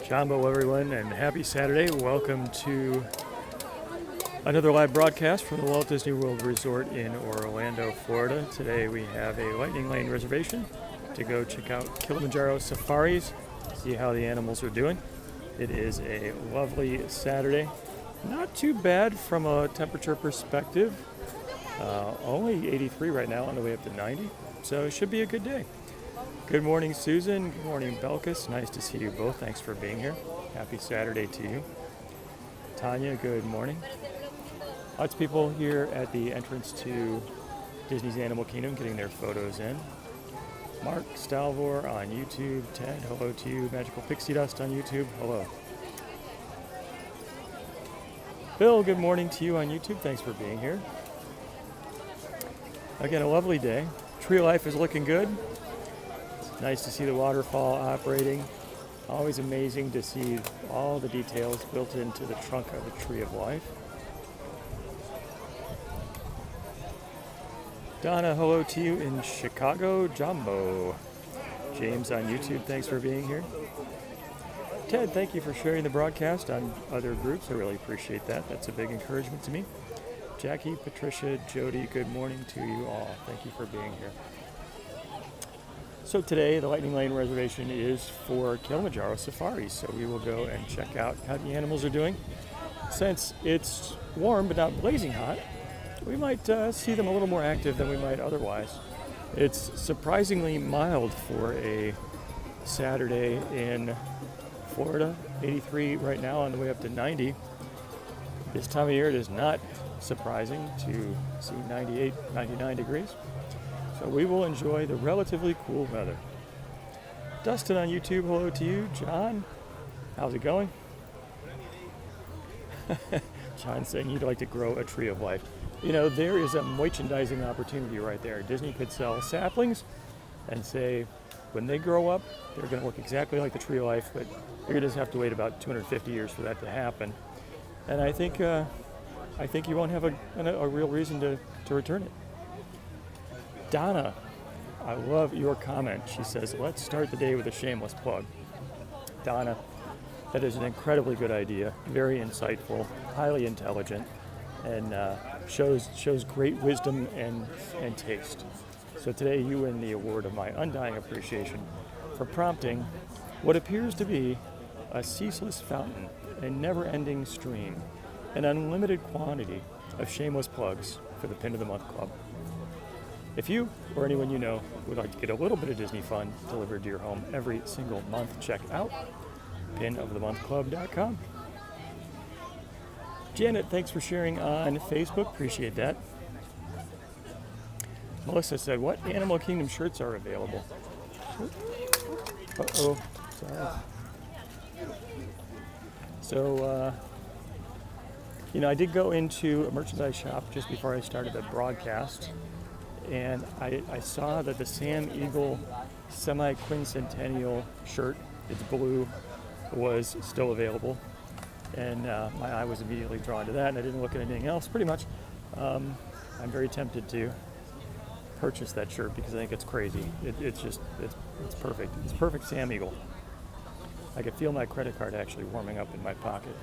Jambo, everyone, and happy Saturday. Welcome to another live broadcast from the Walt Disney World Resort in Orlando, Florida. Today we have a Lightning Lane reservation to go check out Kilimanjaro Safaris, see how the animals are doing. It is a lovely Saturday. Not too bad from a temperature perspective. Only 83 right now, on the way up to 90, so it should be a good day. Good morning, Susan. Good morning, Belkis. Nice to see you both. Thanks for being here. Happy Saturday to you. Tanya, good morning. Lots of people here at the entrance to Disney's Animal Kingdom getting their photos in. Mark Stalvor on YouTube. Ted, hello to you. Magical Pixie Dust on YouTube, hello. Bill, good morning to you on YouTube. Thanks for being here. Again, a lovely day. Tree of Life is looking good. Nice to see the waterfall operating. Always amazing to see all the details built into the trunk of the Tree of Life. Donna, hello to you in Chicago. Jambo. James on YouTube, thanks for being here. Ted, thank you for sharing the broadcast on other groups. I really appreciate that. That's a big encouragement to me. Jackie, Patricia, Jody, good morning to you all. Thank you for being here. So today, the Lightning Lane reservation is for Kilimanjaro Safaris. So we will go and check out how the animals are doing. Since it's warm but not blazing hot, we might see them a little more active than we might otherwise. It's surprisingly mild for a Saturday in Florida. 83 right now, on the way up to 90. This time of year, it is not surprising to see 98, 99 degrees. So we will enjoy the relatively cool weather. Dustin on YouTube, hello to you. John, how's it going? John's saying he'd like to grow a tree of life. You know, there is a merchandising opportunity right there. Disney could sell saplings and say, when they grow up, they're going to look exactly like the tree of life, but you're going to just have to wait about 250 years for that to happen. And I think you won't have a real reason to return it. Donna, I love your comment. She says, let's start the day with a shameless plug. Donna, that is an incredibly good idea, very insightful, highly intelligent, and shows great wisdom and taste. So today you win the award of my undying appreciation for prompting what appears to be a ceaseless fountain, a never-ending stream, an unlimited quantity of shameless plugs for the Pin of the Month Club. If you or anyone you know would like to get a little bit of Disney fun delivered to your home every single month, check out pinofthemonthclub.com. Janet, thanks for sharing on Facebook. Appreciate that. Melissa said, what Animal Kingdom shirts are available? Uh-oh. Sorry. So, I did go into a merchandise shop just before I started the broadcast, and I saw that the Sam Eagle semi-quincentennial shirt, it's blue, was still available. And my eye was immediately drawn to that, and I didn't look at anything else. Pretty much, I'm very tempted to purchase that shirt because I think it's crazy. It's perfect. It's perfect Sam Eagle. I could feel my credit card actually warming up in my pocket.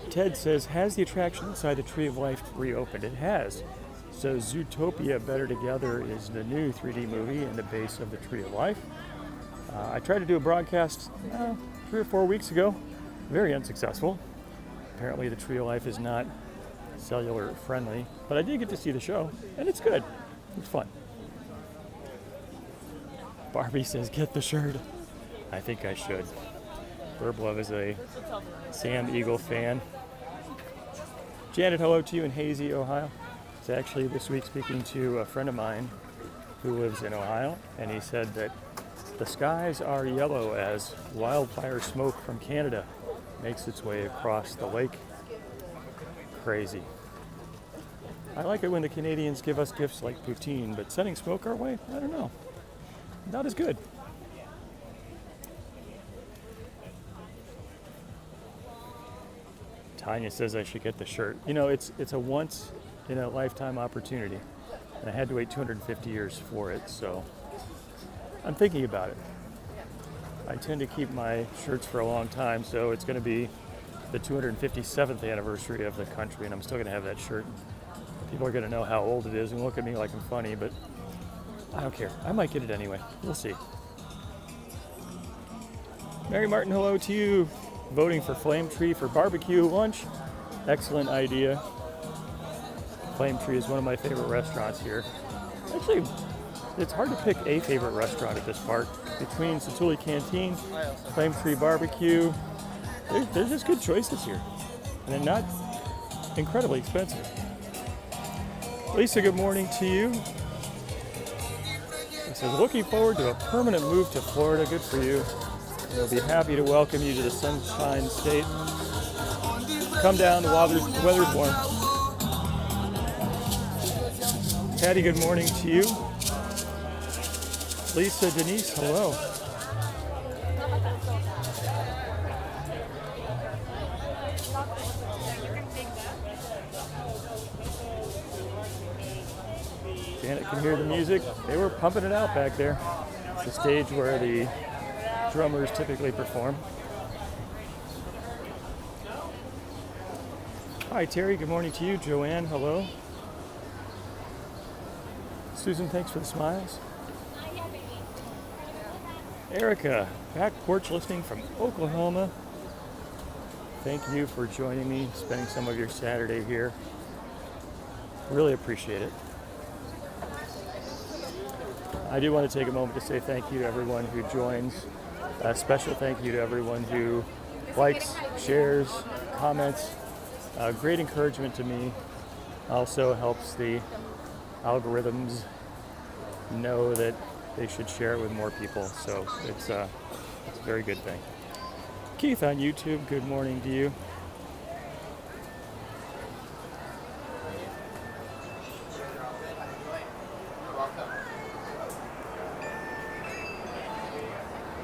Ted says, has the attraction inside the Tree of Life reopened? It has. So Zootopia Better Together is the new 3D movie in the base of the Tree of Life. I tried to do a broadcast 3 or 4 weeks ago. Very unsuccessful. Apparently the Tree of Life is not cellular friendly, but I did get to see the show, and it's good. It's fun. Barbie says, get the shirt. I think I should. Herb Love is a Sam Eagle fan. Janet, hello to you in Hazy, Ohio. I was actually this week speaking to a friend of mine who lives in Ohio, and he said that the skies are yellow as wildfire smoke from Canada makes its way across the lake. Crazy. I like it when the Canadians give us gifts like poutine, but sending smoke our way, I don't know. Not as good. Tanya says I should get the shirt. You know, it's a once in a lifetime opportunity. And I had to wait 250 years for it, so I'm thinking about it. I tend to keep my shirts for a long time, so it's going to be the 257th anniversary of the country, and I'm still going to have that shirt. People are going to know how old it is and look at me like I'm funny, but I don't care. I might get it anyway. We'll see. Mary Martin, hello to you. Voting for Flame Tree for barbecue lunch. Excellent idea. Flame Tree is one of my favorite restaurants here. Actually, it's hard to pick a favorite restaurant at this park. Between Satuli Canteen, Flame Tree Barbecue, there's just good choices here. And they're not incredibly expensive. Lisa, good morning to you. She says, looking forward to a permanent move to Florida. Good for you. We'll be happy to welcome you to the Sunshine State. Come down, the weather's warm. Patty, good morning to you. Lisa, Denise, hello. Janet can hear the music. They were pumping it out back there. It's the stage where the drummers typically perform. Hi Terry, good morning to you. Joanne, hello. Susan, thanks for the smiles. Erica, back porch listening from Oklahoma. Thank you for joining me, spending some of your Saturday here. Really appreciate it. I do want to take a moment to say thank you to everyone who joins. A special thank you to everyone who likes, shares, comments. Great encouragement to me. Also helps the algorithms know that they should share it with more people. So it's a very good thing. Keith on YouTube, good morning to you.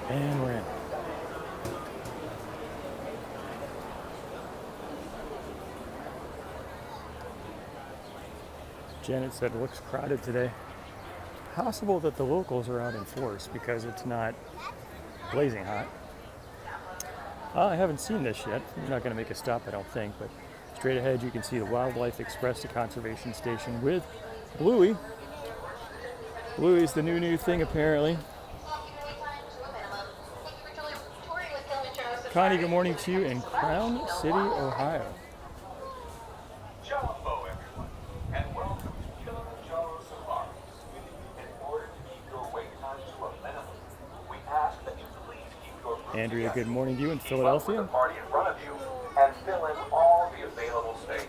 And we're in. Janet said it looks crowded today. Possible that the locals are out in force because it's not blazing hot. I haven't seen this yet. You're not going to make a stop, I don't think, but straight ahead you can see the Wildlife Express to Conservation Station with Bluey. Bluey's the new thing apparently. Connie, good morning to you in Crown City, Ohio. Jambo, everyone, and welcome to Kilimanjaro Safaris. In order to keep your wait time to a minimum, we ask that you please keep your group Andrea, good morning to you in Keep Philadelphia. up with the party in front of you and fill in all the available space.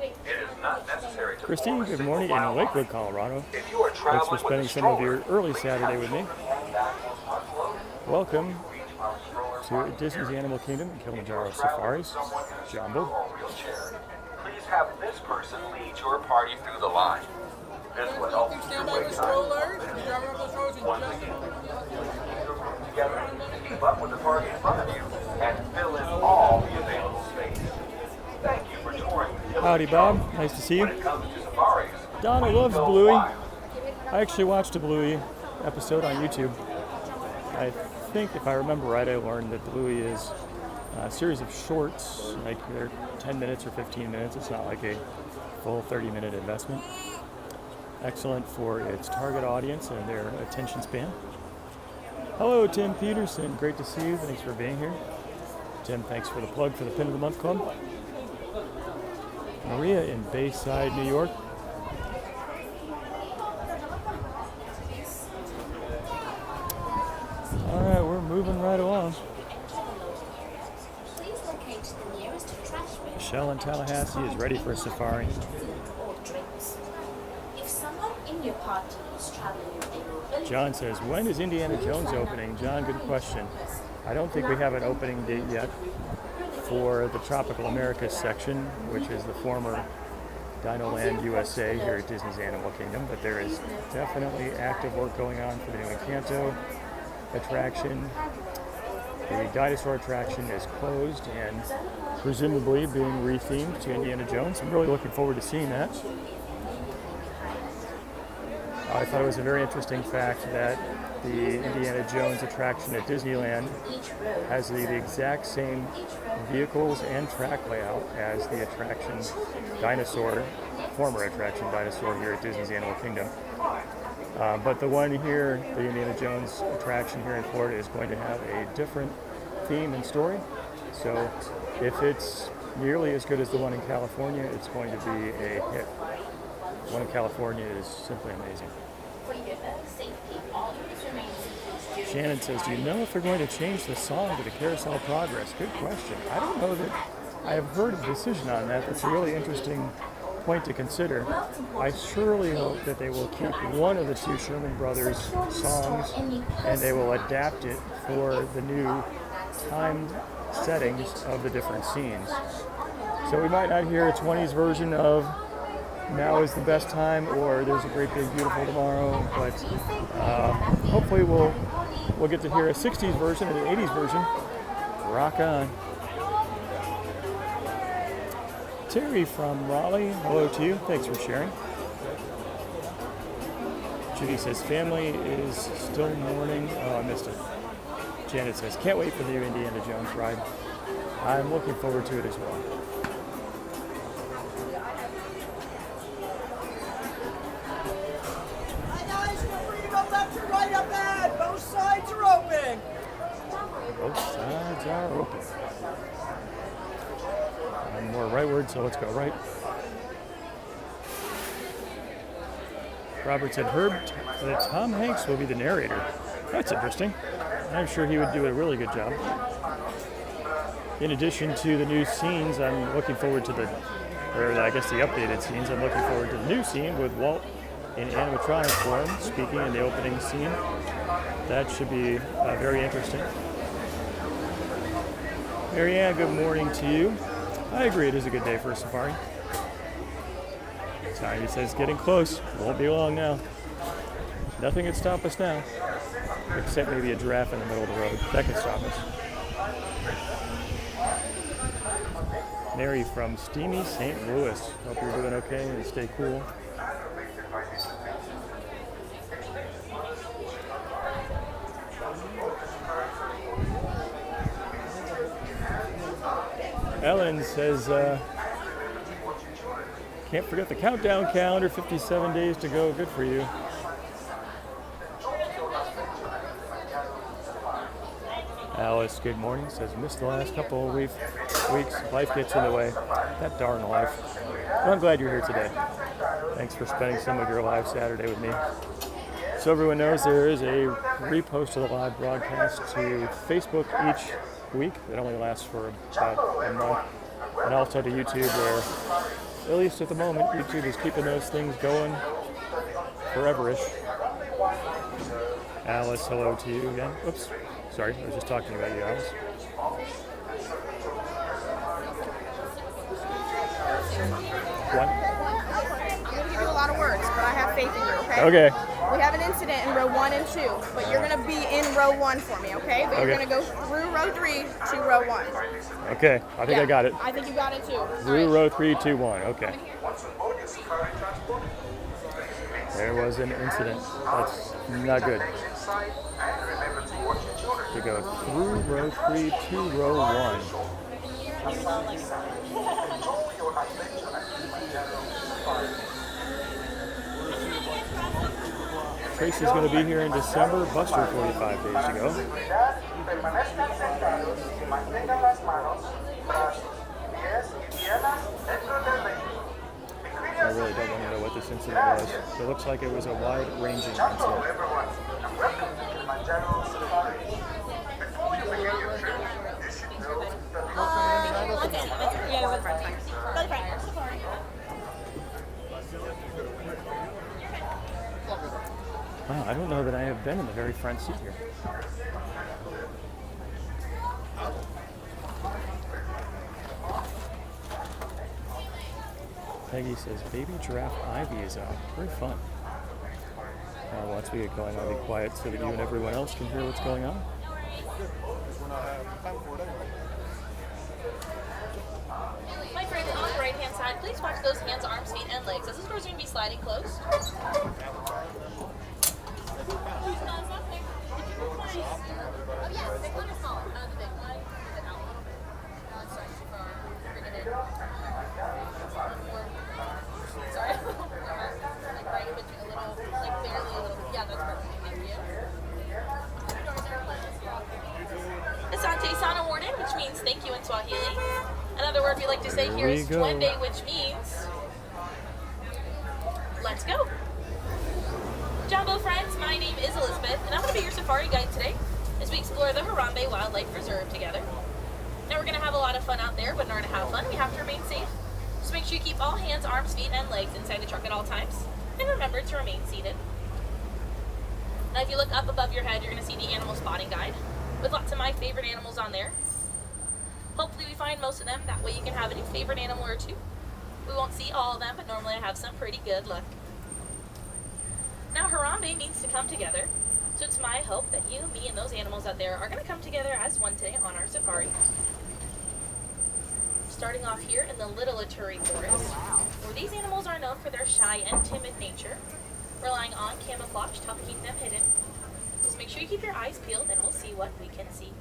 It is not necessary to Christine, form a good single morning file in Lakewood, line. Colorado. If you are Thanks traveling for spending with a some of stroller, your early please Saturday have with your me. children handbags unloaded. Welcome Reach our stroller to parking Disney's area. Animal Kingdom and If you Kilimanjaro are traveling with Safaris. someone in a Jambo. scooter or wheelchair, please have this person lead your party through the line. This will help keep your wait time. Once again, keep your group together, keep up with the party in front of you, and fill in all the available space. Thank you for touring with Howdy, Kilimanjaro. Bob. Nice to see you. When it comes to safaris, Donna we loves go Bluey. wild. I actually watched a Bluey episode on YouTube. I think, if I remember right, I learned that Bluey is a series of shorts, like they're 10 minutes or 15 minutes. It's not like a full 30-minute investment. Excellent for its target audience and their attention span. Hello, Tim Peterson. Great to see you. Thanks for being here. Tim, thanks for the plug for the Pin of the Month Club. Maria in Bayside, New York. All right, we're moving right along. Please locate the nearest trash bin. Michelle in Tallahassee is ready for a safari. Or drinks. If someone in your party is traveling in John says, when is Indiana Jones opening? John, good question. I don't think we have an opening date yet for the Tropical Americas section, which is the former Dino Land USA here at Disney's Animal Kingdom, but there is definitely active work going on for the new Encanto attraction. The dinosaur attraction is closed and presumably being rethemed to Indiana Jones. I'm really looking forward to seeing that. I thought it was a very interesting fact that the Indiana Jones attraction at Disneyland has the exact same vehicles and track layout as the attraction Dinosaur, former attraction Dinosaur here at Disney's Animal Kingdom. But the one here, the Indiana Jones attraction here in Florida, is going to have a different theme and story. So if it's nearly as good as the one in California, it's going to be a hit. The one in California is simply amazing. Shannon says, do you know if they're going to change the song to the Carousel Progress? Good question. I don't know that I have heard a decision on that. That's a really interesting point to consider. I surely hope that they will keep one of the two Sherman Brothers songs and they will adapt it for the new timed settings of the different scenes. So we might not hear a 20s version of Now is the Best Time or There's a Great Big Beautiful Tomorrow, but hopefully we'll get to hear a 60s version and an 80s version. Rock on. Terry from Raleigh, hello to you. Thanks for sharing. Judy says, family is still mourning. Oh, I missed it. Janet says, can't wait for the new Indiana Jones ride. I'm looking forward to it as well. Hi guys, feel free to go left or right up ahead. Both sides are open. Both sides are open. I'm more rightward, so let's go right. Robert said, Herb, that Tom Hanks will be the narrator. That's interesting. I'm sure he would do a really good job. In addition to the new scenes, I'm looking forward to the updated scenes. I'm looking forward to the new scene with Walt in animatronic form, speaking in the opening scene. That should be very interesting. Marianne, good morning to you. I agree, it is a good day for a safari. Tiny says, getting close. Won't be long now. Nothing can stop us now. Except maybe a giraffe in the middle of the road. That can stop us. Mary from steamy St. Louis. Hope you're doing okay and stay cool. Ellen says, can't forget the countdown calendar, 57 days to go. Good for you. Alice, good morning, says, missed the last couple of weeks. Life gets in the way. That darn life. Well, I'm glad you're here today. Thanks for spending some of your live Saturday with me. So everyone knows there is a repost of the live broadcast to Facebook each week. It only lasts for about a month. And also to YouTube, where, at least at the moment, YouTube is keeping those things going forever-ish. Alice, hello to you again. Oops. Sorry, I was just talking about you, Alice. What? I'm going to give you a lot of words, but I have faith in you, okay? Okay. We have an incident in row 1 and 2, but you're going to be in row 1 for me, okay? But you're going to go through row 3 to row 1. Okay, I think I got it. I think you got it too. Through row 3, 2, 1. Okay. There was an incident. That's not good. To go through row 3 to row 1. Tracy's going to be here in December. Buster, 45 days to go. I really don't want to know what this incident was. It looks like it was a wide-ranging incident. Welcome to Kilimanjaro Safaris. Before you begin your trip, you should know that Wow, I don't know that I have been in the very front seat here. Peggy says, baby giraffe Ivy is out. Very fun. Once we get going, I'll be quiet so that you and everyone else can hear what's going on. My friend on the right hand side. please watch those hands, arms, feet, and legs as the doors are going to be sliding closed. Oh yeah, the big one or small? The big one. Is it out? No, it's not too far. Bring it in. Sorry. Like right in between, a little, like barely a little. Yeah, that's perfect. Thank you. Asante Sana Warden, which means thank you in Swahili. Another word we like to say here is twende, which means let's go. Jambo friends, my name is Elizabeth, and I'm going to be your safari guide today as we explore the Harambe Wildlife Reserve together. Now we're going to have a lot of fun out there, but in order to have fun, we have to remain safe. So make sure you keep all hands, arms, feet, and legs inside the truck at all times, and remember to remain seated. Now if you look up above your head, you're going to see the animal spotting guide with lots of my favorite animals on there. Hopefully we find most of them, that way you can have a new favorite animal or two. We won't see all of them, but normally I have some pretty good luck. Now Harambe means to come together, so it's my hope that you, me, and those animals out there are going to come together as one today on our safari. Starting off here in the Little Ituri Forest, where these animals are known for their shy and timid nature, relying on camouflage to help keep them hidden. Just make sure you keep your eyes peeled and we'll see what we can see.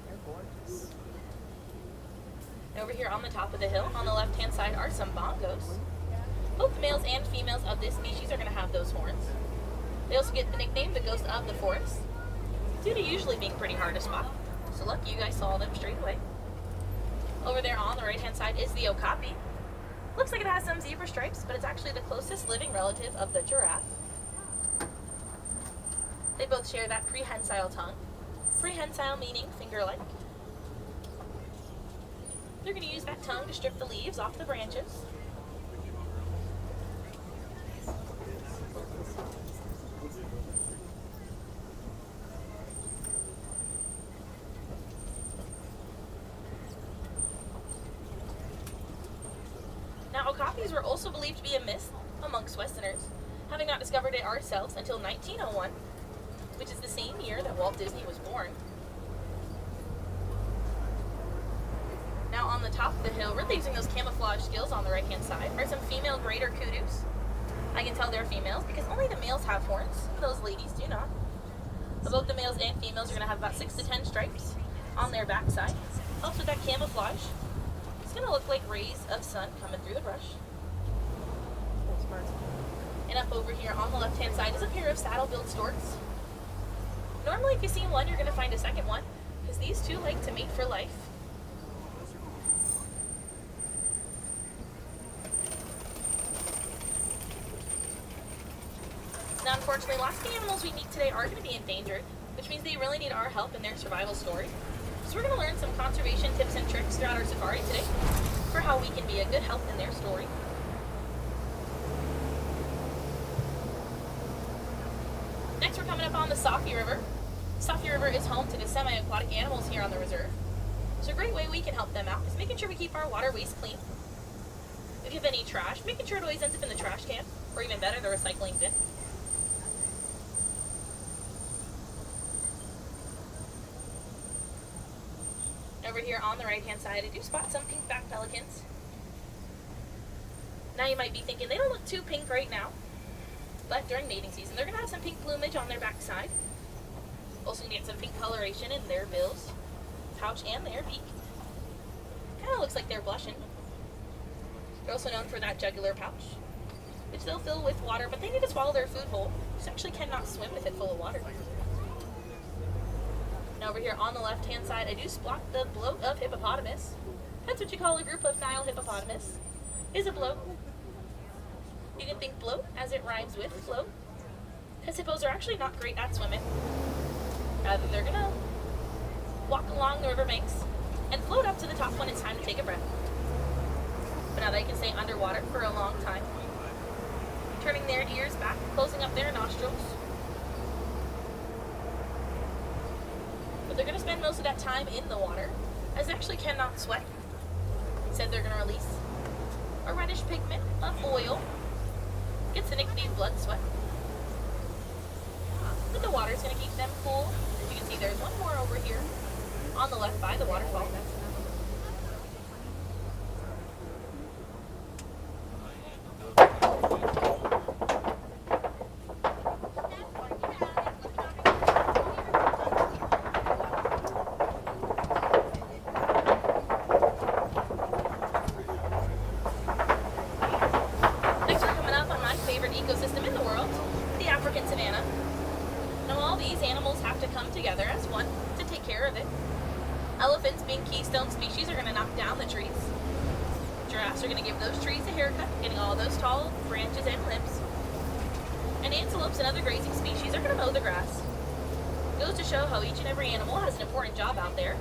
They're gorgeous. And over here on the top of the hill, on the left-hand side, are some bongos. Both the males and females of this species are going to have those horns. They also get the nickname the ghost of the forest, due to usually being pretty hard to spot. So lucky you guys saw them straight away. Over there on the right-hand side is the okapi. Looks like it has some zebra stripes, but it's actually the closest living relative of the giraffe. They both share that prehensile tongue. Prehensile meaning finger-like. They're going to use that tongue to strip the leaves off the branches. Now, okapis were also believed to be a myth amongst Westerners, having not discovered it ourselves until 1901, which is the same year that Walt Disney was born. Now on the top of the hill, really using those camouflage skills on the right-hand side, are some female greater kudus. I can tell they're females because only the males have horns, those ladies do not. But both the males and females are going to have about 6 to 10 stripes on their backside. Helps with that camouflage. It's going to look like rays of sun coming through the brush. And up over here on the left-hand side is a pair of saddle-billed storks. Normally if you see one, you're going to find a second one, because these two like to mate for life. Now unfortunately, lots of the animals we meet today are going to be endangered, which means they really need our help in their survival story. So we're going to learn some conservation tips and tricks throughout our safari today for how we can be a good help in their story. Next we're coming up on the Safi River. Safi River is home to the semi-aquatic animals here on the reserve. So a great way we can help them out is making sure we keep our waterways clean. If you have any trash, making sure it always ends up in the trash can, or even better, the recycling bin. Over here on the right-hand side, I do spot some pink-backed pelicans. Now you might be thinking, they don't look too pink right now, but during mating season, they're going to have some pink plumage on their backside. Also going to get some pink coloration in their bills, pouch, and their beak. Kind of looks like they're blushing. They're also known for that jugular pouch, which they'll fill with water, but they need to swallow their food whole, which actually cannot swim with it full of water. Now over here on the left-hand side, I do spot the bloat of hippopotamus. That's what you call a group of Nile hippopotamus, is a bloat. You can think bloat as it rhymes with float, because hippos are actually not great at swimming. Rather, they're going to walk along the riverbanks and float up to the top when it's time to take a breath. But now they can stay underwater for a long time, turning their ears back, closing up their nostrils. But they're going to spend most of that time in the water, as they actually cannot sweat. Instead, they're going to release a reddish pigment of oil. Gets the nickname blood sweat. But the water is going to keep them cool. As you can see, there's one more over here on the left by the waterfall. savannah. Now all these animals have to come together as one to take care of it. Elephants, being keystone species, are going to knock down the trees. Giraffes are going to give those trees a haircut, getting all those tall branches and limbs. And antelopes and other grazing species are going to mow the grass. It goes to show how each and every animal has an important job out there.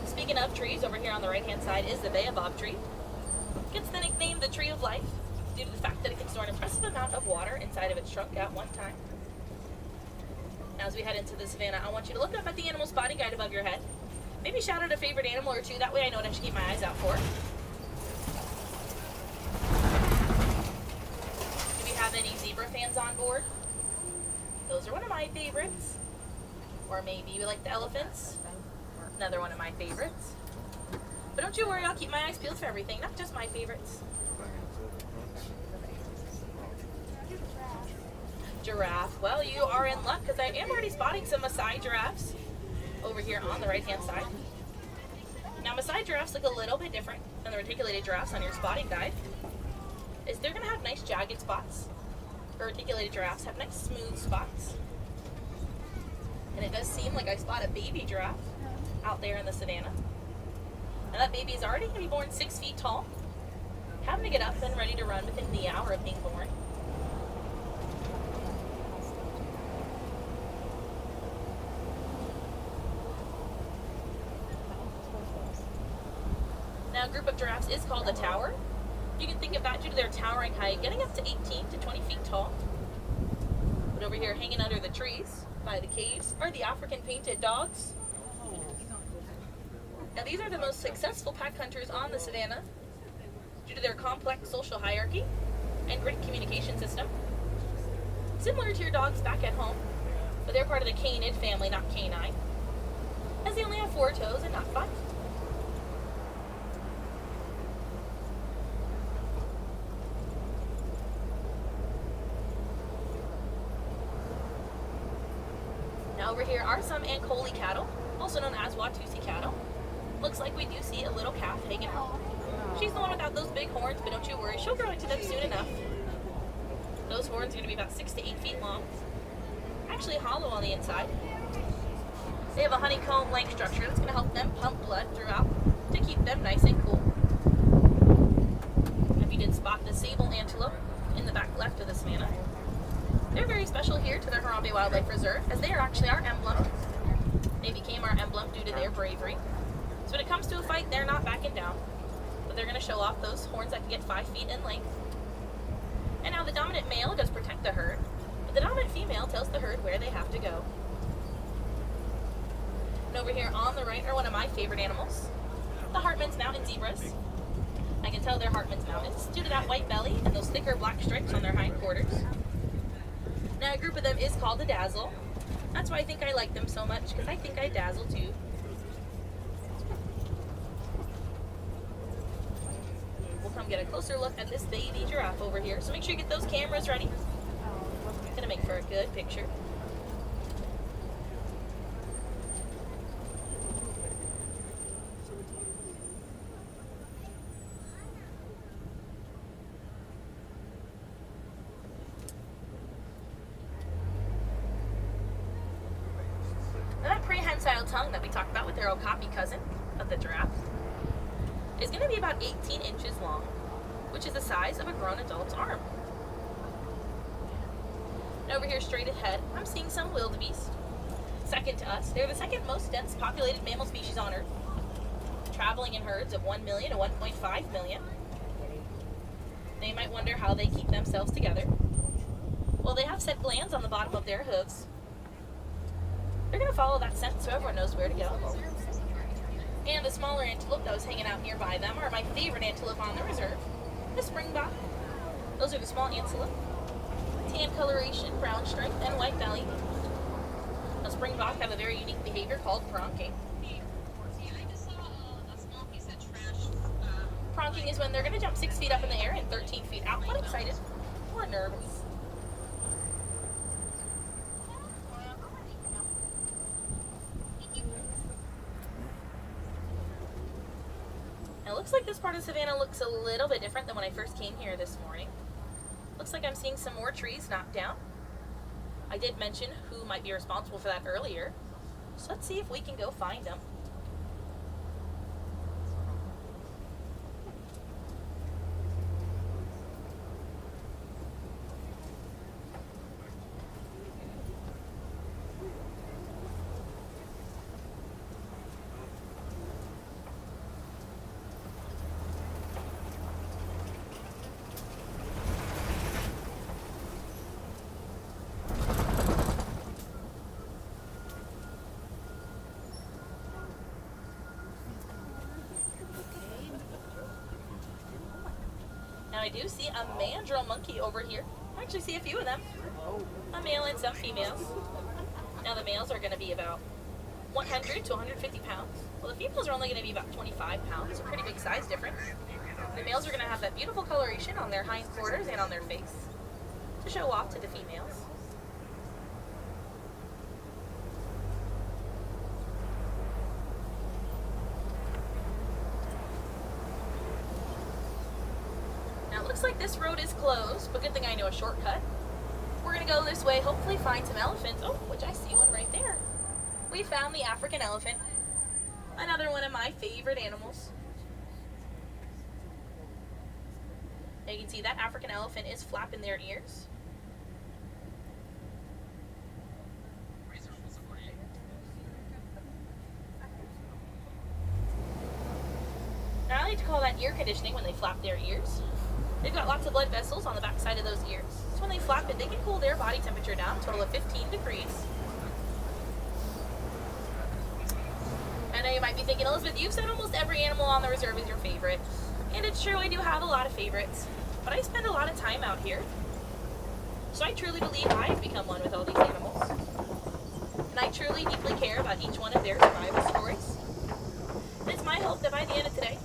Speaking of trees, over here on the right-hand side is the baobab tree. It gets the nickname the tree of life due to the fact that it can store an impressive amount of water inside of its trunk at one time. Now as we head into the savannah, I want you to look up at the animal spotting guide above your head. Maybe shout out a favorite animal or two, that way I know what I should keep my eyes out for. Do we have any zebra fans on board? Those are one of my favorites. Or maybe you like the elephants. Another one of my favorites. But don't you worry, I'll keep my eyes peeled for everything, not just my favorites. Giraffe. Well, you are in luck because I am already spotting some Maasai giraffes over here on the right-hand side. Now, Maasai giraffes look a little bit different than the reticulated giraffes on your spotting guide. They're going to have nice jagged spots. The reticulated giraffes have nice smooth spots. And it does seem like I spot a baby giraffe out there in the savannah. Now that baby is already going to be born 6 feet tall, having to get up and ready to run within the hour of being born. Now a group of giraffes is called a tower. You can think of that due to their towering height, getting up to 18 to 20 feet tall. But over here hanging under the trees by the caves are the African painted dogs. Now these are the most successful pack hunters on the savannah due to their complex social hierarchy and great communication system. Similar to your dogs back at home, but they're part of the canid family, not canine, as they only have 4 toes and not 5. Now over here are some Ankoli cattle, also known as Watusi cattle. Looks like we do see a little calf hanging out. She's the one without those big horns, but don't you worry, she'll grow into them soon enough. Those horns are going to be about 6 to 8 feet long. Actually hollow on the inside. They have a honeycomb-like structure that's going to help them pump blood throughout to keep them nice and cool. If you did spot the sable antelope in the back left of the savannah, they're very special here to the Harambe Wildlife Reserve, as they are actually our emblem. They became our emblem due to their bravery. So when it comes to a fight, they're not backing down, but they're going to show off those horns that can get 5 feet in length. And now the dominant male does protect the herd, but the dominant female tells the herd where they have to go. And over here on the right are one of my favorite animals, the Hartman's Mountain zebras. I can tell they're Hartman's Mountains due to that white belly and those thicker black stripes on their hindquarters. Now a group of them is called a dazzle. That's why I think I like them so much, because I think I dazzle too. We'll come get a closer look at this baby giraffe over here. So make sure you get those cameras ready. It's gonna make for a good picture. That prehensile tongue that we talked about with their okapi cousin of the giraffe is going to be about 18 inches long, which is the size of a grown adult's arm. And over here straight ahead, I'm seeing some wildebeest. Second to us, they're the second most dense populated mammal species on Earth, traveling in herds of 1 million to 1.5 million. Now you might wonder how they keep themselves together. Well, they have scent glands on the bottom of their hooves. They're going to follow that scent so everyone knows where to go. And the smaller antelope that was hanging out nearby them are my favorite antelope on the reserve, the springbok. Those are the small antelope. Tan coloration, brown stripe, and white belly. The springbok have a very unique behavior called pronking. Pronking is when they're going to jump 6 feet up in the air and 13 feet out, but excited or nervous. It looks like this part of Savannah looks a little bit different than when I first came here this morning. Looks like I'm seeing some more trees knocked down. I did mention who might be responsible for that earlier. So let's see if we can go find them. Now I do see a mandrill monkey over here. I actually see a few of them. A male and some females. Now the males are going to be about 100 to 150 pounds. Well, the females are only going to be about 25 pounds, so pretty big size difference. The males are going to have that beautiful coloration on their hindquarters and on their face to show off to the females. Now it looks like this road is closed, but good thing I know a shortcut. We're going to go this way, hopefully find some elephants. Oh, which I see one right there. We found the African elephant. Another one of my favorite animals. Now you can see that African elephant is flapping their ears. Now I like to call that ear conditioning when they flap their ears. They've got lots of blood vessels on the back side of those ears. So when they flap it, they can cool their body temperature down, a total of 15 degrees. I know you might be thinking, Elizabeth, you've said almost every animal on the reserve is your favorite. And it's true, I do have a lot of favorites. But I spend a lot of time out here. So I truly believe I've become one with all these animals. And I truly deeply care about each one of their survival stories. And it's my hope that by the end of today,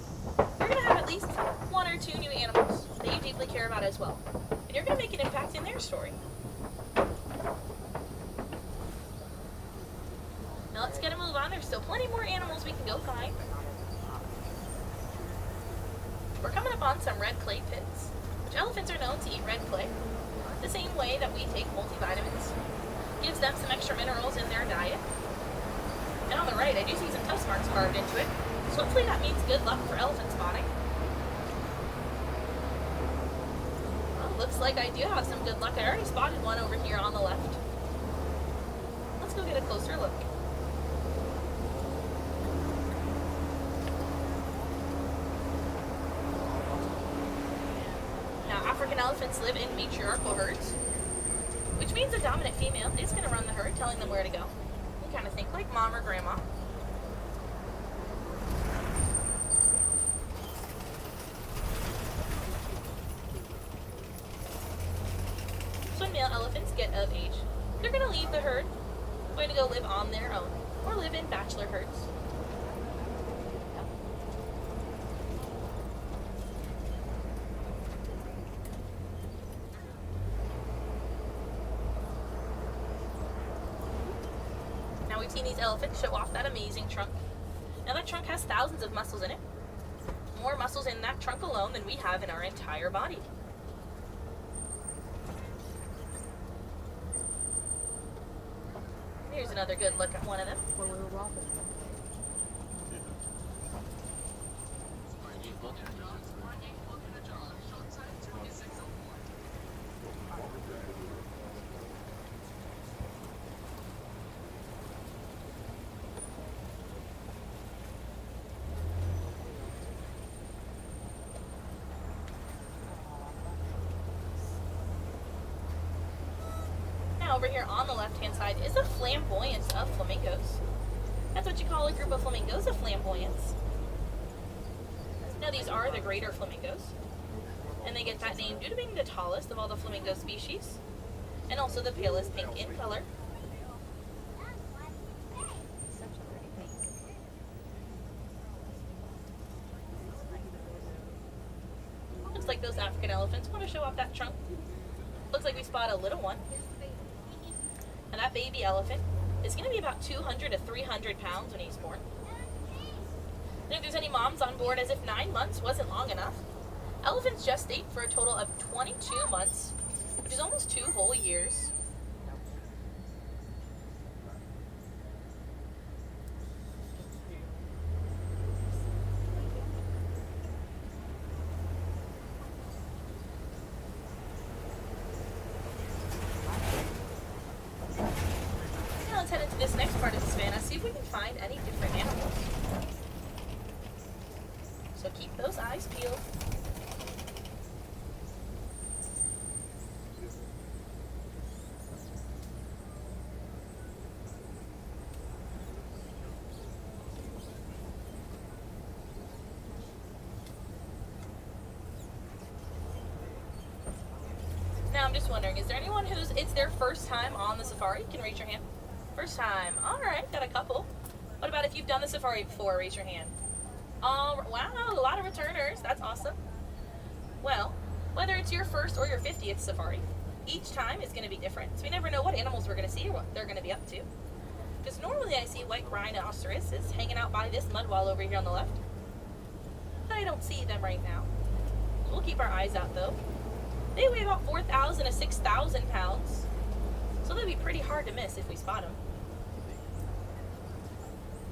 you're going to have at least one or two new animals that you deeply care about as well. And you're going to make an impact in their story. Now let's get a move on. There's still plenty more animals we can go find. We're coming up on some red clay pits, which elephants are known to eat red clay, the same way that we take multivitamins. Gives them some extra minerals in their diet. And on the right, I do see some tusk marks carved into it. So hopefully that means good luck for elephant spotting. Well, looks like I do have some good luck. I already spotted one over here on the left. Let's go get a closer look. Now, African elephants live in matriarchal herds, which means a dominant female is going to run the herd, telling them where to go. You kind of think like mom or grandma. So when male elephants get of age, they're going to leave the herd, going to go live on their own, or live in bachelor herds. Now we've seen these elephants show off that amazing trunk. Now that trunk has thousands of muscles in it. More muscles in that trunk alone than we have in our entire body. Here's another good look at one of them. Now over here on the left-hand side is a flamboyance of flamingos. That's what you call a group of flamingos, a flamboyance. Now these are the greater flamingos, and they get that name due to being the tallest of all the flamingo species, and also the palest pink in color. Looks like those African elephants want to show off that trunk. Looks like we spot a little one. And that baby elephant is going to be about 200 to 300 pounds when he's born. And if there's any moms on board as if 9 months wasn't long enough, elephants gestate for a total of 22 months which is almost 2 whole years. Now let's head into this next part of the savannah, see if we can find any different animals. So keep those eyes peeled. Now I'm just wondering, is there anyone who's it's their first time on the safari? You can raise your hand. First time. All right, got a couple. What about if you've done the safari before? Raise your hand. Wow, a lot of returners. That's awesome. Well, whether it's your first or your 50th safari, each time is going to be different. So we never know what animals we're going to see or what they're going to be up to. Because normally I see white rhinoceroses hanging out by this mud wall over here on the left. But I don't see them right now. So we'll keep our eyes out though. They weigh about 4,000 to 6,000 pounds. So they'd be pretty hard to miss if we spot them.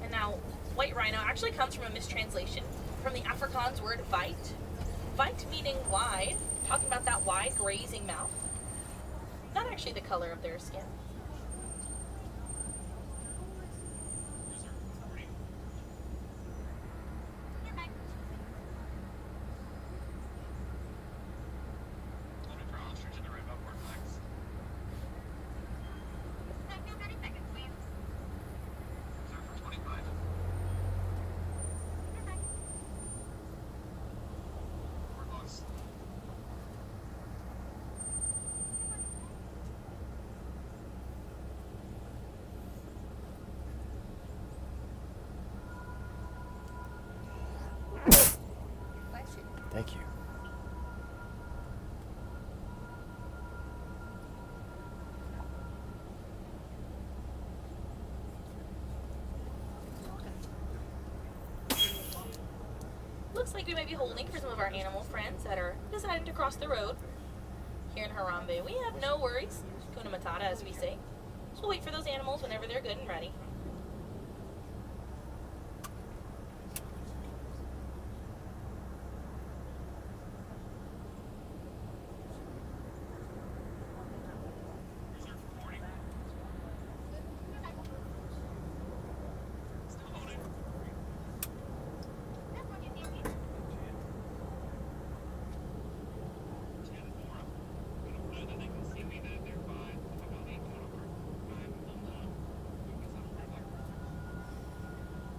And now, white rhino actually comes from a mistranslation from the Afrikaans word vite. Vite meaning wide, talking about that wide grazing mouth. Not actually the color of their skin. Thank you. Looks like we might be holding for some of our animal friends that are deciding to cross the road here in Harambe. We have no worries. Kuna Matata, as we say. So we'll wait for those animals whenever they're good and ready.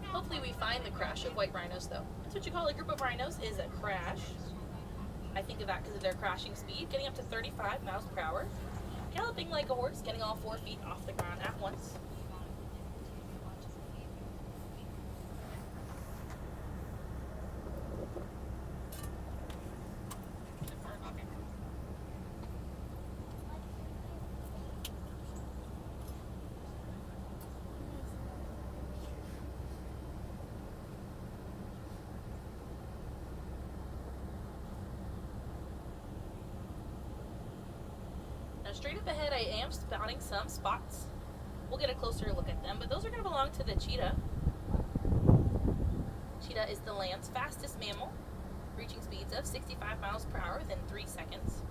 Hopefully we find the crash of white rhinos though. That's what you call a group of rhinos, is a crash. I think of that because of their crashing speed, getting up to 35 miles per hour. Galloping like a horse, getting all 4 feet off the ground at once. Now straight up ahead I am spotting some spots. We'll get a closer look at them, but those are going to belong to the cheetah. Cheetah is the land's fastest mammal, reaching speeds of 65 miles per hour within 3 seconds.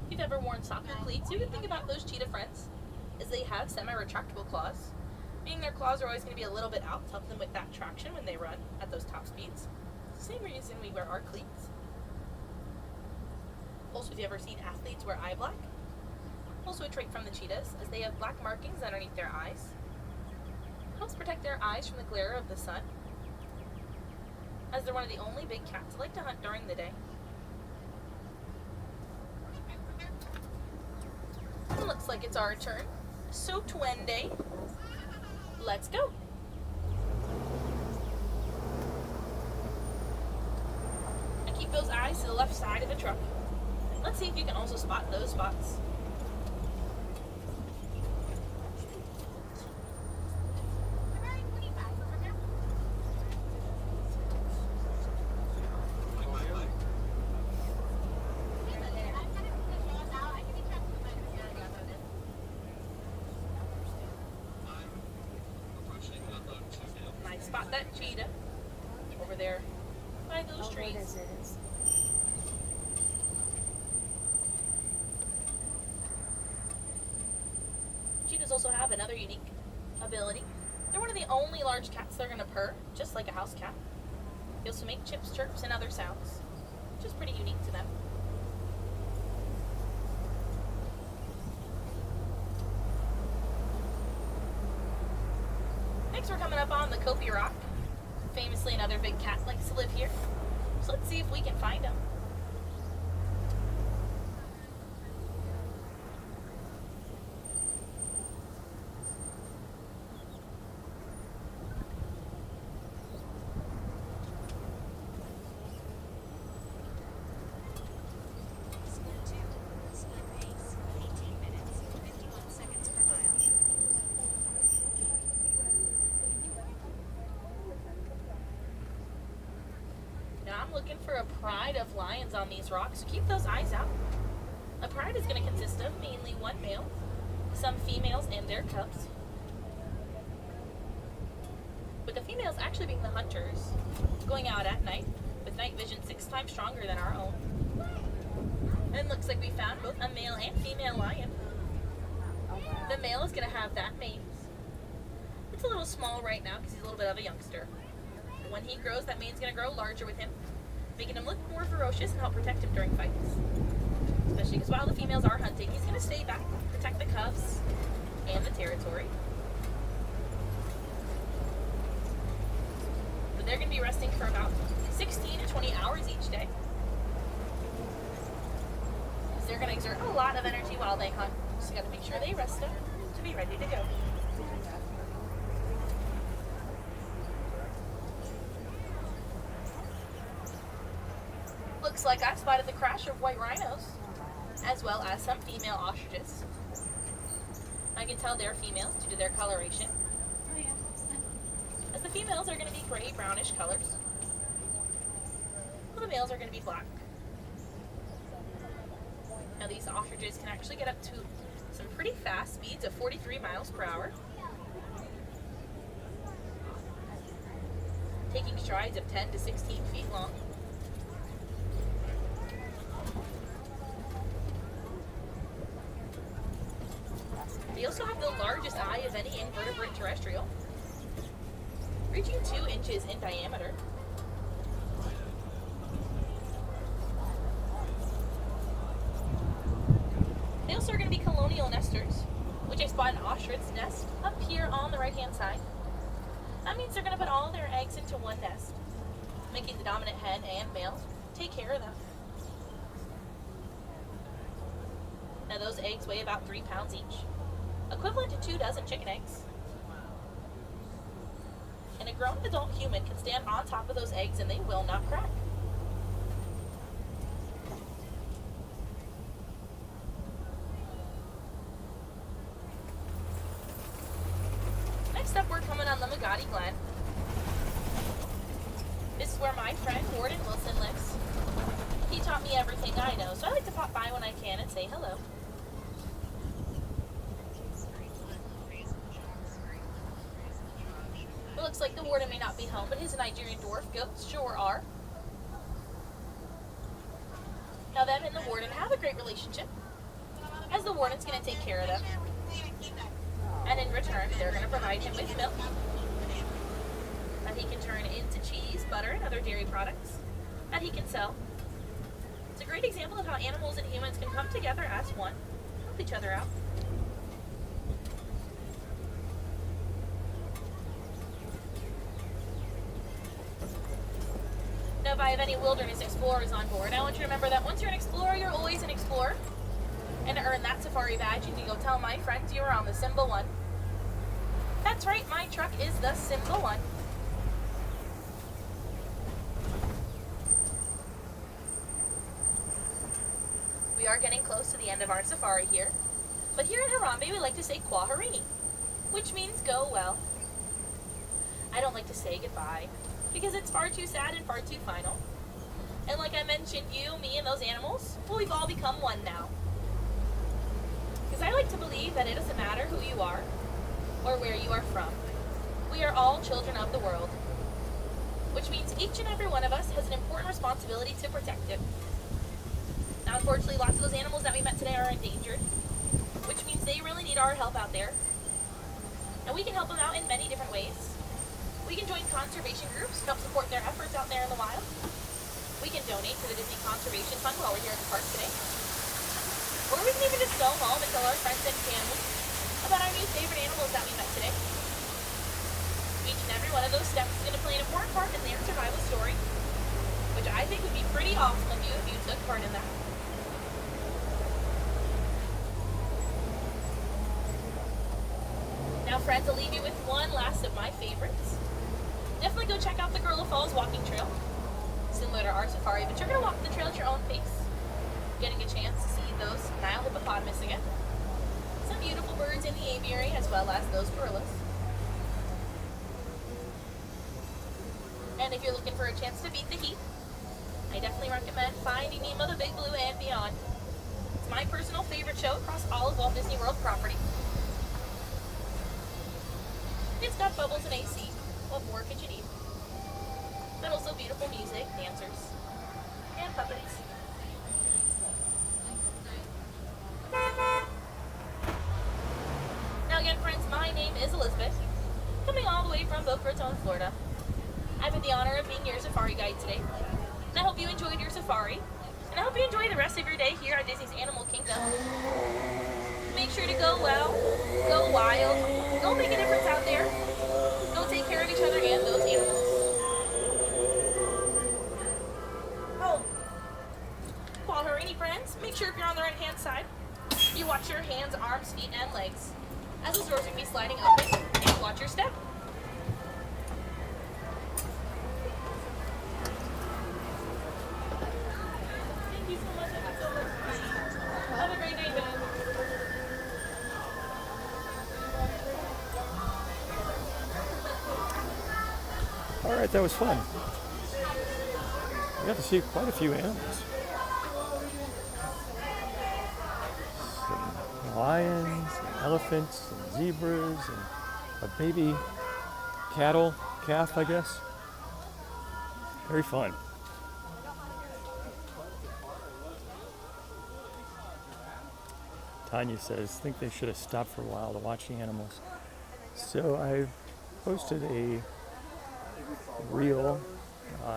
If you've ever worn soccer cleats, you can think about those cheetah friends, as they have semi-retractable claws. Meaning their claws are always going to be a little bit out to help them with that traction when they run at those top speeds. It's the same reason we wear our cleats. Also, if you ever seen athletes wear eye black, also a trait from the cheetahs, as they have black markings underneath their eyes. It helps protect their eyes from the glare of the sun, as they're one of the only big cats that like to hunt during the day. It looks like it's our turn. So Twende. Let's go. And keep those eyes to the left side of the truck. Let's see if you can also spot those spots. spot that cheetah over there by those trees. Cheetahs also have another unique ability. They're one of the only large cats that are going to purr, just like a house cat. They also make chips, chirps, and other sounds, which is pretty unique to them. Next, we're coming up on the Kopi Rock. Famously, another big cat likes to live here. So let's see if we can find him. Now I'm looking for a pride of lions on these rocks, so keep those eyes out. A pride is going to consist of mainly one male, some females and their cubs, with the females actually being the hunters, going out at night with night vision 6 times stronger than our own. And it looks like we found both a male and female lion. The male is going to have that mane. It's a little small right now because he's a little bit of a youngster. When he grows, that mane's going to grow larger with him, making him look more ferocious and help protect him during fights. Especially because while the females are hunting, he's going to stay back, protect the cubs and the territory. But they're going to be resting for about 16 to 20 hours each day. So they're going to exert a lot of energy while they hunt. So you got to make sure they rest up to be ready to go. Looks like I spotted the crash of white rhinos, as well as some female ostriches. I can tell they're females due to their coloration, as the females are going to be gray brownish colors, while the males are going to be black. Now these ostriches can actually get up to some pretty fast speeds of 43 miles per hour, taking strides of 10 to 16 feet long. They also have the largest eye of any invertebrate terrestrial, reaching 2 inches in diameter. They also are going to be colonial nesters, which I spot an ostrich's nest up here on the right-hand side. That means they're going to put all their eggs into one nest, making the dominant hen and males take care of them. Now those eggs weigh about 3 pounds each, equivalent to 2 dozen chicken eggs. And a grown adult human can stand on top of those eggs and they will not crack. Next up, we're coming on the Magadi Glen. This is where my friend Warden Wilson lives. He taught me everything I know, so I like to pop by when I can and say hello. It looks like the warden may not be home, but his Nigerian dwarf goats sure are. Now them and the warden have a great relationship, as the warden's going to take care of them. And in return, they're going to provide him with milk that he can turn into cheese, butter, and other dairy products that he can sell. It's a great example of how animals and humans can come together as one, help each other out. Now, if I have any wilderness explorers on board, I want you to remember that once you're an explorer, you're always an explorer. And to earn that safari badge, you can go tell my friends you were on the Simba 1. That's right, my truck is the Simba 1. We are getting close to the end of our safari here. But here in Harambe, we like to say Kwaherini, which means go well. I don't like to say goodbye, because it's far too sad and far too final. And like I mentioned, you, me, and those animals, well, we've all become one now. Because I like to believe that it doesn't matter who you are, or where you are from, We are all children of the world, which means each and every one of us has an important responsibility to protect it. Now, unfortunately, lots of those animals that we met today are endangered, which means they really need our help out there. And we can help them out in many different ways. We can join conservation groups to help support their efforts out there in the wild. We can donate to the Disney Conservation Fund while we're here at the park today. Or we can even just go home and tell our friends and family about our new favorite animals that we met today. Each and every one of those steps is going to play an important part in their survival story, which I think would be pretty awesome of you if you took part in that. Now, friends, I'll leave you with one last of my favorites. Definitely go check out the Gorilla Falls walking trail. Similar to our safari, but you're going to walk the trail at your own pace, getting a chance to see those Nile hippopotamus again, some beautiful birds in the aviary, as well as those gorillas. And if you're looking for a chance to beat the heat, I definitely recommend Finding Nemo, the Big Blue, and Beyond. It's my personal favorite show across all of Walt Disney World property. It's got bubbles and AC. What more could you need? But also beautiful music, dancers, and puppets. Now again, friends, my name is Elizabeth, coming all the way from Boca Raton, Florida. I've had the honor of being your safari guide today, and I hope you enjoyed your safari, and I hope you enjoy the rest of your day here at Disney's Animal Kingdom. Make sure to go well, go wild, go make a difference out there, go take care of each other and those animals. Alrighty, friends, make sure if you're on the right hand side, you watch your hands, arms, feet, and legs, as those doors are going to be sliding open, and watch your step. Thank you so much. Have a great day, man. All right, that was fun. We got to see quite a few animals. Some lions, and elephants, and zebras, and a baby calf, I guess. Very fun. Tanya says, think they should have stopped for a while to watch the animals. So I posted a reel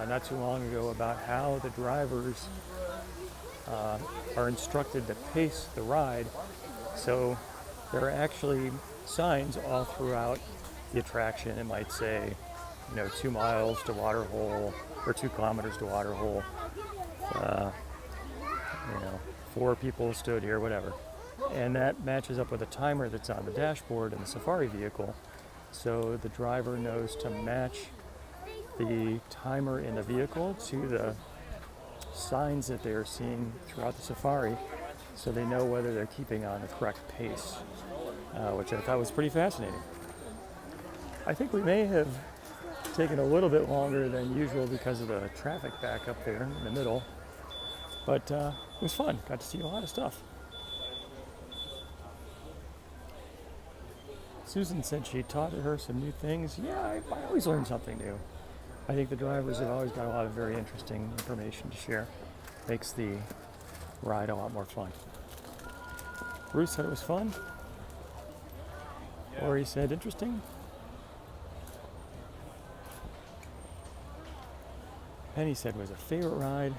not too long ago about how the drivers are instructed to pace the ride. So there are actually signs all throughout the attraction. It might say, 2 miles to Waterhole or 2 kilometers to Waterhole. 4 people stood here, whatever. And that matches up with a timer that's on the dashboard in the safari vehicle. So the driver knows to match the timer in the vehicle to the signs that they are seeing throughout the safari, so they know whether they're keeping on the correct pace, which I thought was pretty fascinating. I think we may have taken a little bit longer than usual because of the traffic back up there in the middle, but it was fun. Got to see a lot of stuff. Susan said she taught her some new things. Yeah, I always learn something new. I think the drivers have always got a lot of very interesting information to share. Makes the ride a lot more fun. Bruce said it was fun. Lori said interesting. Penny said it was a favorite ride.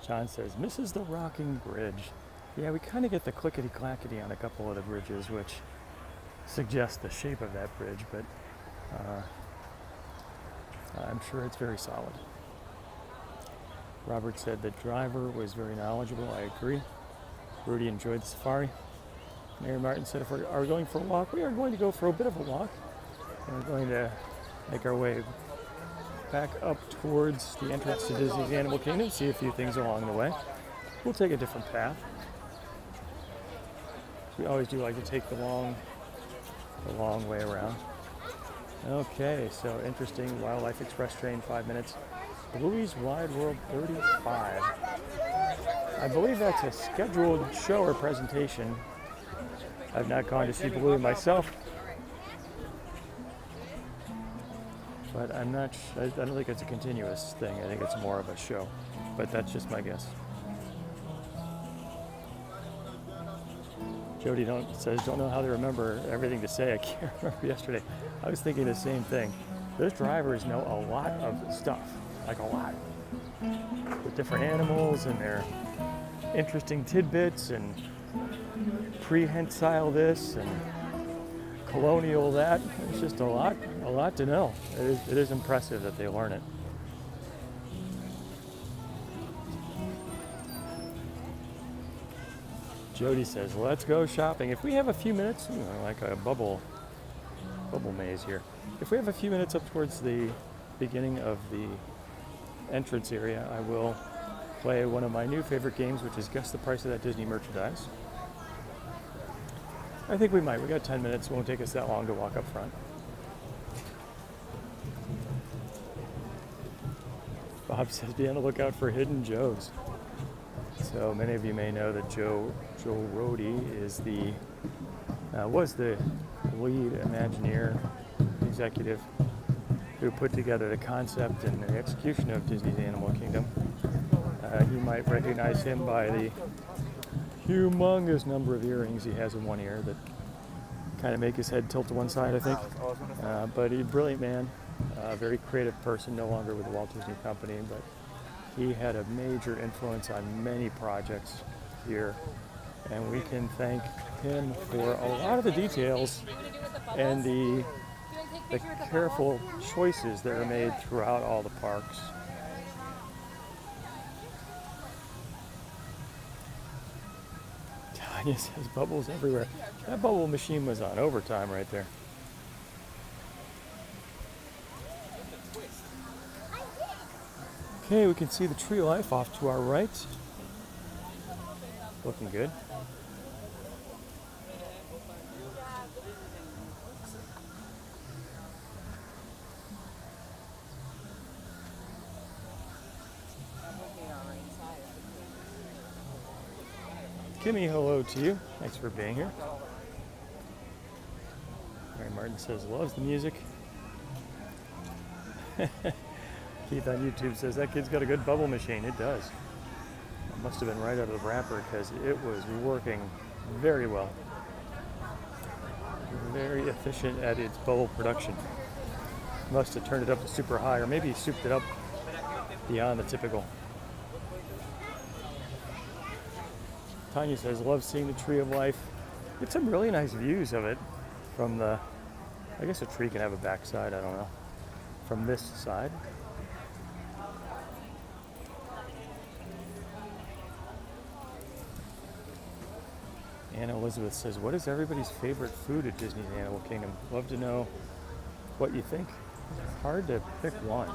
John says, misses the rocking bridge. Yeah, we kind of get the clickety-clackety on a couple of the bridges, which suggests the shape of that bridge, but I'm sure it's very solid. Robert said the driver was very knowledgeable. I agree. Rudy enjoyed the safari. Mary Martin said, are we going for a walk? We are going to go for a bit of a walk. And we're going to make our way back up towards the entrance to Disney's Animal Kingdom, see a few things along the way. We'll take a different path. We always do like to take the long way around. Okay, so interesting Wildlife Express train, 5 minutes. Bluey's Wide World 35. I believe that's a scheduled show or presentation. I've not gone to see Bluey myself. but I'm not. I don't think it's a continuous thing. I think it's more of a show, but that's just my guess. Jody says don't know how to remember everything to say. I can't remember yesterday. I was thinking the same thing. Those drivers know a lot of stuff, like a lot, with different animals and their interesting tidbits and prehensile this and colonial that. It's just a lot to know. It is impressive that they learn it. Jody says, let's go shopping. If we have a few minutes, like a bubble maze here. If we have a few minutes up towards the beginning of the entrance area, I will play one of my new favorite games, which is Guess the Price of That Disney Merchandise. I think we might. We got 10 minutes. It won't take us that long to walk up front. Bob says, be on the lookout for hidden Joes. So many of you may know that Joe Rohde is was the lead Imagineer executive who put together the concept and the execution of Disney's Animal Kingdom. You might recognize him by the humongous number of earrings he has in one ear that kind of make his head tilt to one side, I think. But he's a brilliant man, a very creative person, no longer with the Walt Disney Company, but he had a major influence on many projects here, and we can thank him for a lot of the details and the careful choices that are made throughout all the parks. Tanya says bubbles everywhere. That bubble machine was on overtime right there. Okay, we can see the Tree of Life off to our right. Looking good. Kimmy, hello to you. Thanks for being here. Mary Martin says loves the music. Keith on YouTube says that kid's got a good bubble machine. It does. It must have been right out of the wrapper because it was working very well. Very efficient at its bubble production. Must have turned it up to super high, or maybe souped it up beyond the typical. Tanya says, love seeing the Tree of Life. Get some really nice views of it from the, I guess a tree can have a backside, I don't know, from this side. Anna Elizabeth says, what is everybody's favorite food at Disney's Animal Kingdom? Love to know what you think. Hard to pick one.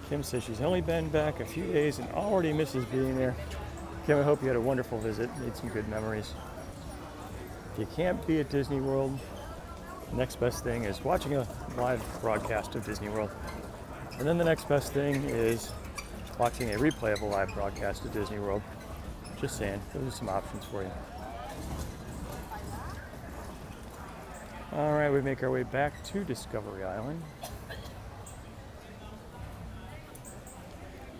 Kim says she's only been back a few days and already misses being there. Kim, I hope you had a wonderful visit, made some good memories. If you can't be at Disney World, the next best thing is watching a live broadcast of Disney World. And then the next best thing is watching a replay of a live broadcast of Disney World. Just saying, those are some options for you. All right, we make our way back to Discovery Island.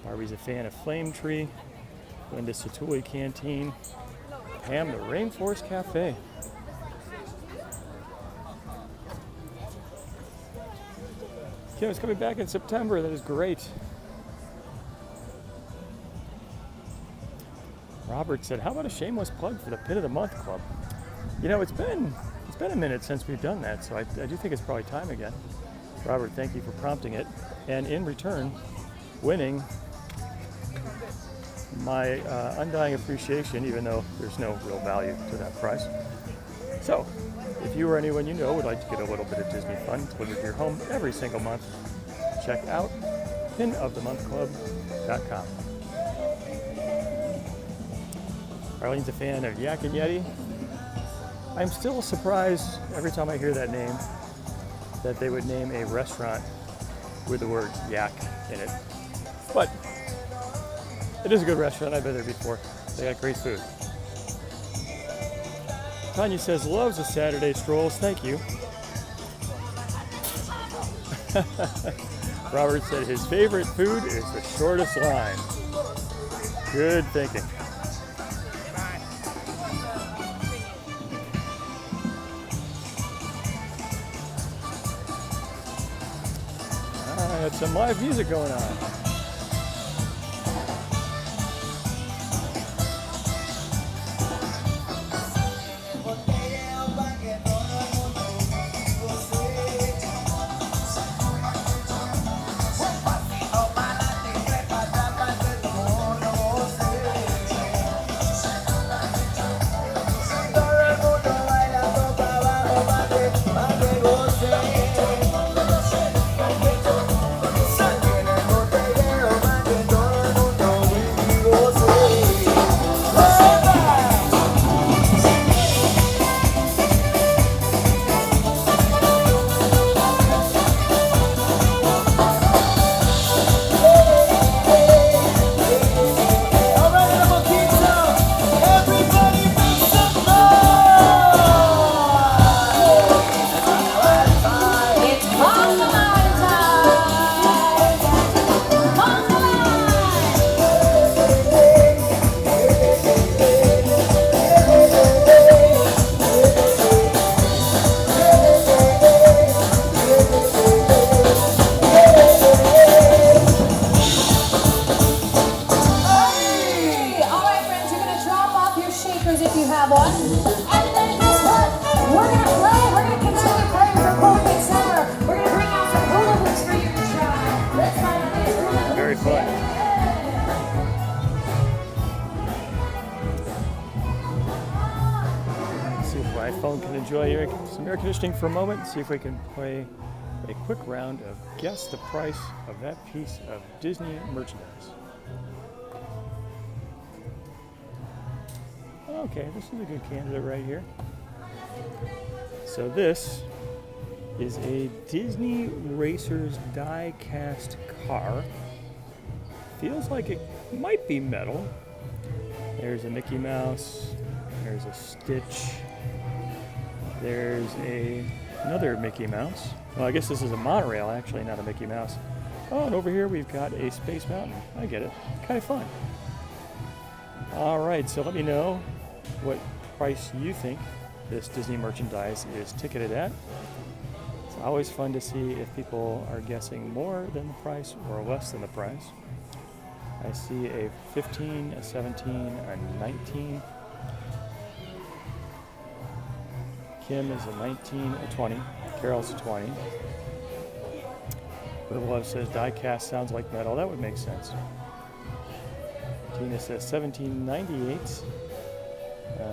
Barbie's a fan of Flame Tree, Linda Satuli Canteen, Pam the Rainforest Cafe. Kim is coming back in September. That is great. Robert said, how about a shameless plug for the Pit of the Month Club? You know, it's been a minute since we've done that, so I do think it's probably time again. Robert, thank you for prompting it. And in return, winning my undying appreciation, even though there's no real value to that prize. So, if you or anyone you know would like to get a little bit of Disney fun delivered to your home every single month, check out pinofthemonthclub.com. Arlene's a fan of Yak and Yeti. I'm still surprised every time I hear that name that they would name a restaurant with the word yak in it. But it is a good restaurant. I've been there before. They got great food. Tanya says, loves the Saturday strolls. Thank you. Robert said his favorite food is the shortest line. Good thinking. Got some live music going on. Some air conditioning for a moment, see if we can play a quick round of guess the price of that piece of Disney merchandise. Okay, this is a good candidate right here. So this is a Disney Racers die-cast car. Feels like it might be metal. There's a Mickey Mouse, there's a Stitch, there's another Mickey Mouse. Well, I guess this is a monorail, actually, not a Mickey Mouse. Oh, and over here we've got a Space Mountain. I get it. Kind of fun. All right, so let me know what price you think this Disney merchandise is ticketed at. It's always fun to see if people are guessing more than the price or less than the price. I see a 15, a 17, a 19. Kim is a 19, a 20. Carol's a 20. Little Love says die-cast sounds like metal. That would make sense. Tina says 1798.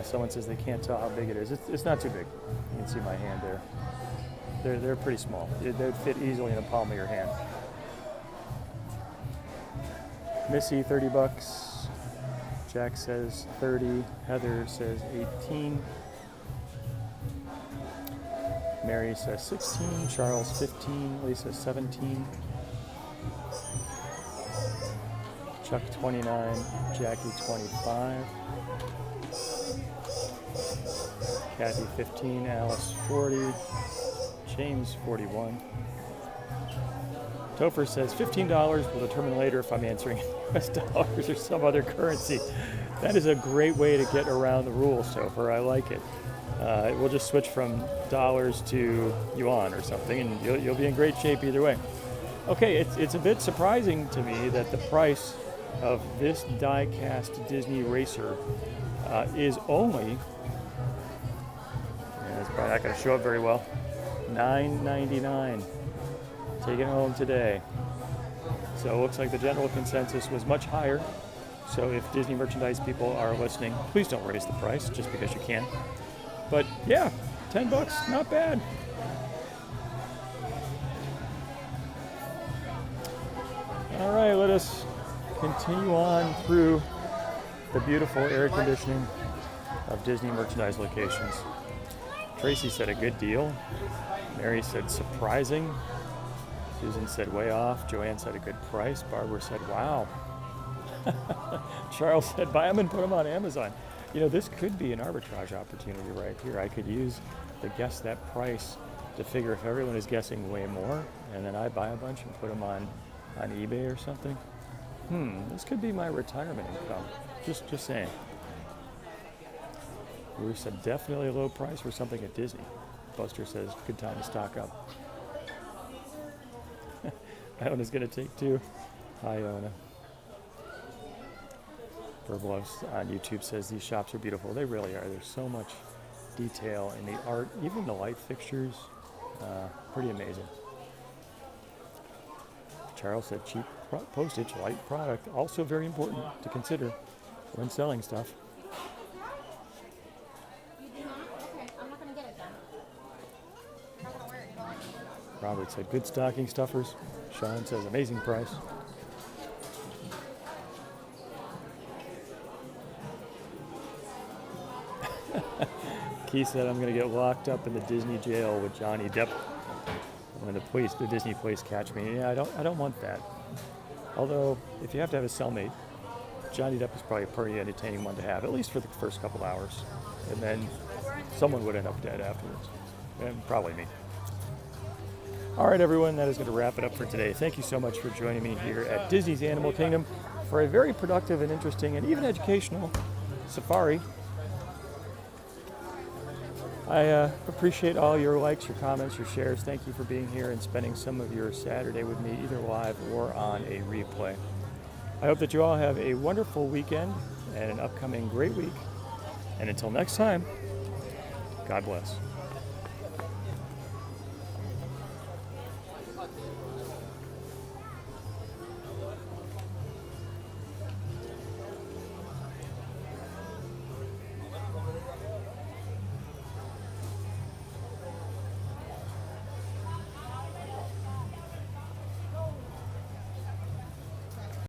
Someone says they can't tell how big it is. It's not too big. You can see my hand there. They're pretty small. They'd fit easily in the palm of your hand. Missy, $30. Jack says 30. Heather says 18. Mary says 16. Charles 15. Lisa 17. Chuck 29. Jackie 25. Kathy 15. Alice 40. James 41. Topher says $15. We'll determine later if I'm answering US dollars or some other currency. That is a great way to get around the rules, Topher. I like it. We'll just switch from dollars to yuan or something, and you'll be in great shape either way. Okay, it's a bit surprising to me that the price of this die-cast Disney Racer is only, and it's probably not going to show up very well, $9.99. Take it home today. So it looks like the general consensus was much higher. So if Disney merchandise people are listening, please don't raise the price just because you can. But yeah, $10, not bad. All right, let us continue on through the beautiful air conditioning of Disney merchandise locations. Tracy said a good deal. Mary said surprising. Susan said way off. Joanne said a good price. Barbara said wow. Charles said buy them and put them on Amazon. You know, this could be an arbitrage opportunity right here. I could use the guess that price to figure if everyone is guessing way more, and then I buy a bunch and put them on eBay or something. This could be my retirement income. Just saying. Bruce said definitely a low price for something at Disney. Buster says good time to stock up. Iona's gonna take two. Hi, Iona. Burbloves on YouTube says these shops are beautiful. They really are. There's so much detail in the art, even the light fixtures. Pretty amazing. Charles said cheap postage, light product, also very important to consider when selling stuff. Robert said good stocking stuffers. Sean says amazing price. Keith said I'm going to get locked up in the Disney jail with Johnny Depp when the Disney police catch me. Yeah, I don't want that. Although, if you have to have a cellmate, Johnny Depp is probably a pretty entertaining one to have, at least for the first couple hours. And then someone would end up dead afterwards. And probably me. All right, everyone, that is going to wrap it up for today. Thank you so much for joining me here at Disney's Animal Kingdom for a very productive and interesting and even educational safari. I appreciate all your likes, your comments, your shares. Thank you for being here and spending some of your Saturday with me, either live or on a replay. I hope that you all have a wonderful weekend and an upcoming great week. And until next time, God bless.